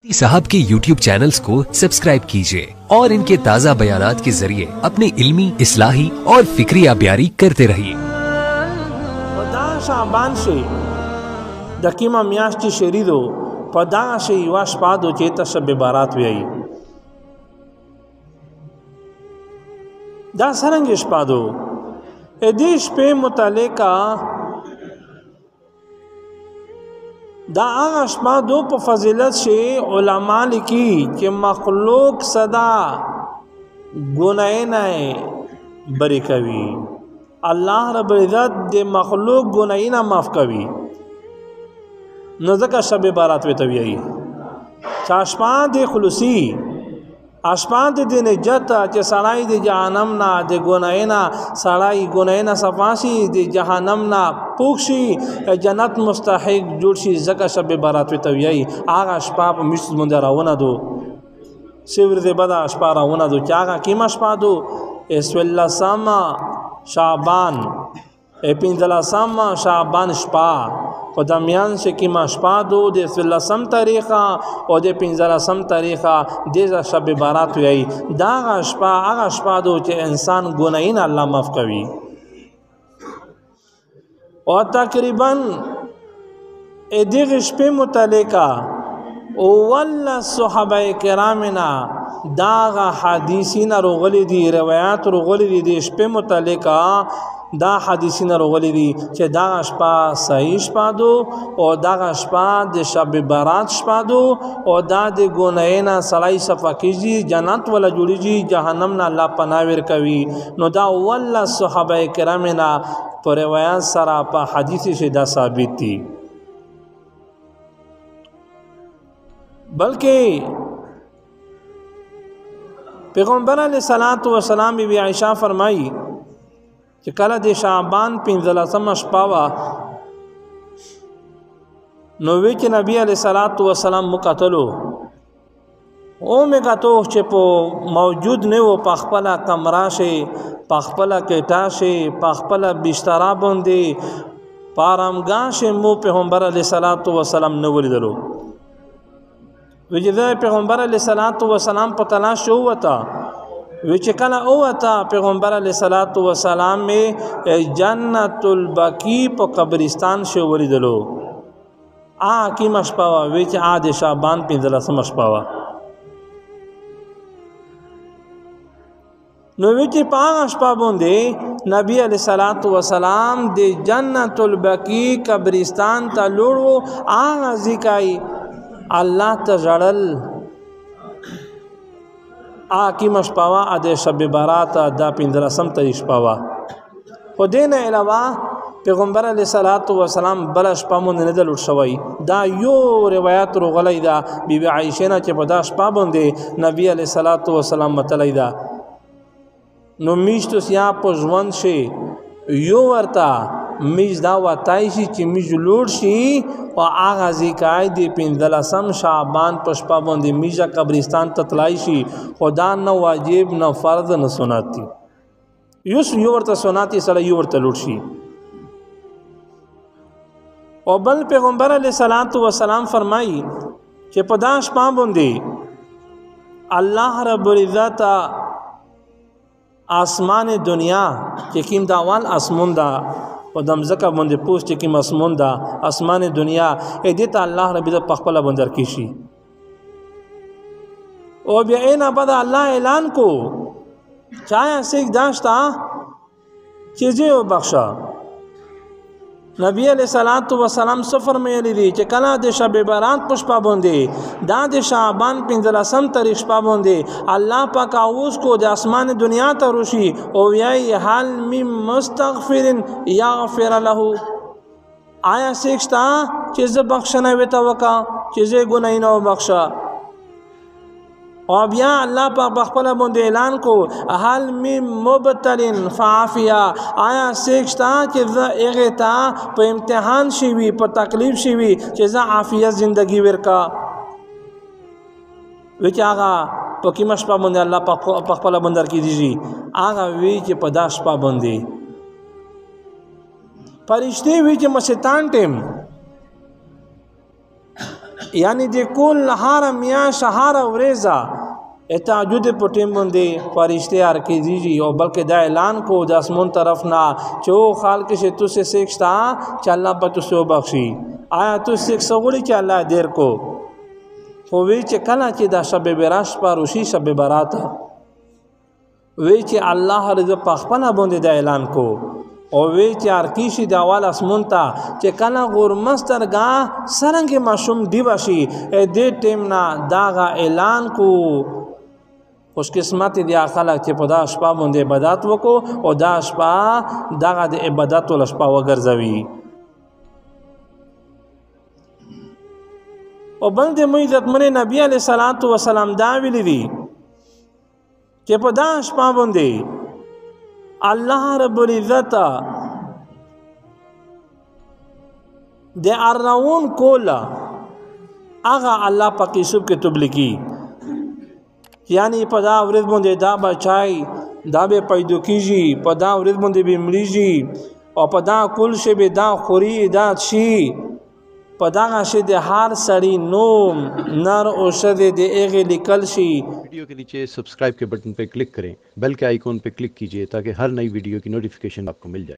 साहब के YouTube channels को सब्सक्राइब कीजिए और इनके ताज़ा बयानात के जरिए अपने इल्मी, इस्लाही और फिक्री आबियारी करते रहिए। शाबान से दकीमा मियाश्ती शेरीदो पदा से युवाश पादो चेता शब बारात वे आई दा सरंग पादो एदेश पे मुतालिका दा आगा शपा दो पर फजीलत से उलमा लिखी कि मखलूक सदा गुनाह नाए बरी कवी अल्लाह रब इज़्ज़त दे मखलूक गुनाह ना माफ़ कवी नज़का शब बारात वे तवी आई चाशपा दे खुलूसी आशपा दे नजत चे सड़ाई दे जहनम ना दे गुनाह ना सड़ाई गुनाह ना सफासी दे जहनम ना पूक्षी जन्नत मुस्तहिक जुड़शी जका शब बारात वे तवी आई आगा आशपा मिस मुंदे रावना दो सिवर दे बदा आशपा रावना दो चागा कीमा आशपा दो इसवेल्ला सामा शाबान पिंजला सामा शाबान शपा खुदमियान से कीमा शपा दो दे सम तरीक़ा और दे पिंजला सम तरीक़ा दे शब बारात हुई आई दागा शपा आगा शपा दो चे इंसान गुनाह ना अल्लाह माफ़ कवी और तकरीबन एदिश पे मुतलिका वल्ला सहाबाए किरामना दागा हदीसिना रोगली दी रवायात रोगली दी देश पे मुतलिका दा हदीसिना रोगली दी चे दागा शपा सही शपा दो और दागा शपा दे शब बारात शपा दो और दा दे गुनाह ना सलाई सफ़ा कीजी जन्नत वाला जुड़ी जी जहन्नम ना अल्लाह पनाविर कवी नो दा वल्ला सहाबाए किरामना पर रवायात सरा पा हदीसी से दा साबित थी बल्कि पैगम्बर अलैहिस्सलातु वस्सलाम बीबी आयशा फरमाई कि कला दे शाबान पिंजलसम शपावा नोवे के नबी अलैहिस्सलातु वस्सलाम मुकतलो ओ में कतो चेपो मौजूद ने वो पखपला कमरा से पखपला केटा से पखपला बिस्तरा बंदे पारमगा से मो पैगम्बर अलैहिस्सलातु वस्सलाम नवली दलो विजय पैगम्बर अलैहिस्सलातु वस्सलाम पर तलाश हुआ विचकला हुआ पैगम्बर अलैहिस्सलातु वस्सलाम में जन्नतुल बकी पर कब्रिस्तान से वली दलो आ की मशपावा विच आदे शाबान पिंजला से मशपावा नो विच पाँच अशपा बोंदे नबी अलैहिस्सलातु वस्सलाम दे जन्नतुल बकी कब्रिस्तान ता लोड़ो आ जिकाई अल्लाह तजड़ल आ की मशपावा अदे शब बारात दा पिंजरा सम तरीश पावा खुदेन अलावा पैगम्बर अलैहिस्सलातु वस्सलाम बला शपा मुंद नदल उठशवई दा यो रिवायत रोगलाई दा बीबी आयशा ना चे पदा शपा बोंदे नबी अलैहिस्सलातु वस्सलाम मतलाई दा नो मीज तो सिया पोजवन से यो वर्ता मीज दा वाताइशी ची मीज लूटशी और आगाजी काय दे पिंदला सम शाबान पुष्पा बंदी मीजा कब्रिस्तान ततलाइशी खुदा न वाजिब न फर्द न सुनाती युस यो वर्ता सुनाती सड़ा यो वर्ता लूटशी और बल पैगम्बर अलैहिस्सलातु वस्सलाम फरमाई कि पदाश पा बंदी अल्लाह रब्बुल इज़्ज़त आसमान दुनिया के किम दावाल आसमान दा पदम जका बंदे पोस्ट किम आसमान दा आसमान दुनिया ए देता अल्लाह रब्बुल इज़्ज़त पखपला बंदर कीशी और बेना बदा अल्लाह ऐलान को चाहे सिख दाश्ता चीज़ें वो बख्शा नबी अलैहिस्सलातु वस्सलाम सफ़र में ली कि कला दे शब बारात पुष्पा बोंदे दा दे शाबान पिंजला सम तरीश पा बोंदे अल्लाह पाक आऊस को दे आसमान दुनिया तरुशी ओ याई हाल मी मुस्तगफिरिन यागफिर लहू आया सिखता चीज़ बख्शना वेता वका चीज़ें गुनाह न बख्शा और या अल्लाह पाक बखपला बंदे ऐलान को हाल में मुबतलिन फ़ाफिया आया सिखता चीज़ा एगता पर इम्तिहान शिवी पर तकलीफ शिवी चीज़ा आफिया ज़िंदगी विरका विच आगा पकी मशपा बंदे अल्लाह पाक बखपला बंदर की दीजी आगा विच पदाश पा बंदे परिश्ते विच मशैतान टेम یعنی د کل هر میاشت هر ورځ تهجد په ټیم باندې فرشته هر کېږي او بلکې دا اعلان کو د اسمون طرف نه چې او خالق شه تو سے سیکھتا چې الله په تو بخشي آیا تو سیکھ سغړي چې الله دیر کو خو وی چې کله چې دا شب براش پر وشي شب برات وی چې الله رضا په خپل باندې دا اعلان کو او وی چې ارکیشي د اول اسمون ته چې کله غورمسترګه سرنګ ماشوم دی بشي دې ټیم نه داغه اعلان کو خوش قسمت دی خلک چې په دا شپه باندې عبادت وکړو او دا شپه دغه د عبادت ول شپه وګرځوي او بل د مې عزت منه نبی علیہ الصلوۃ والسلام دا ویلي دي چې په دا شپه باندې الله رب العزت د ارون کولا هغه الله پاک یوسف کې تبلیغي یعنی په دا ورځ باندې دا بچای دا به پیدا کیږي په دا ورځ باندې به مړیږي او په دا کل شی به دا خوري دا شي په دغه شی د هر سړی نوم نر او شذ د ایغه لیکل شي वीडियो के नीचे सब्सक्राइब के बटन पे क्लिक करें बेल के आइकॉन पे क्लिक कीजिए ताकि हर नई वीडियो की नोटिफिकेशन आपको मिल जाए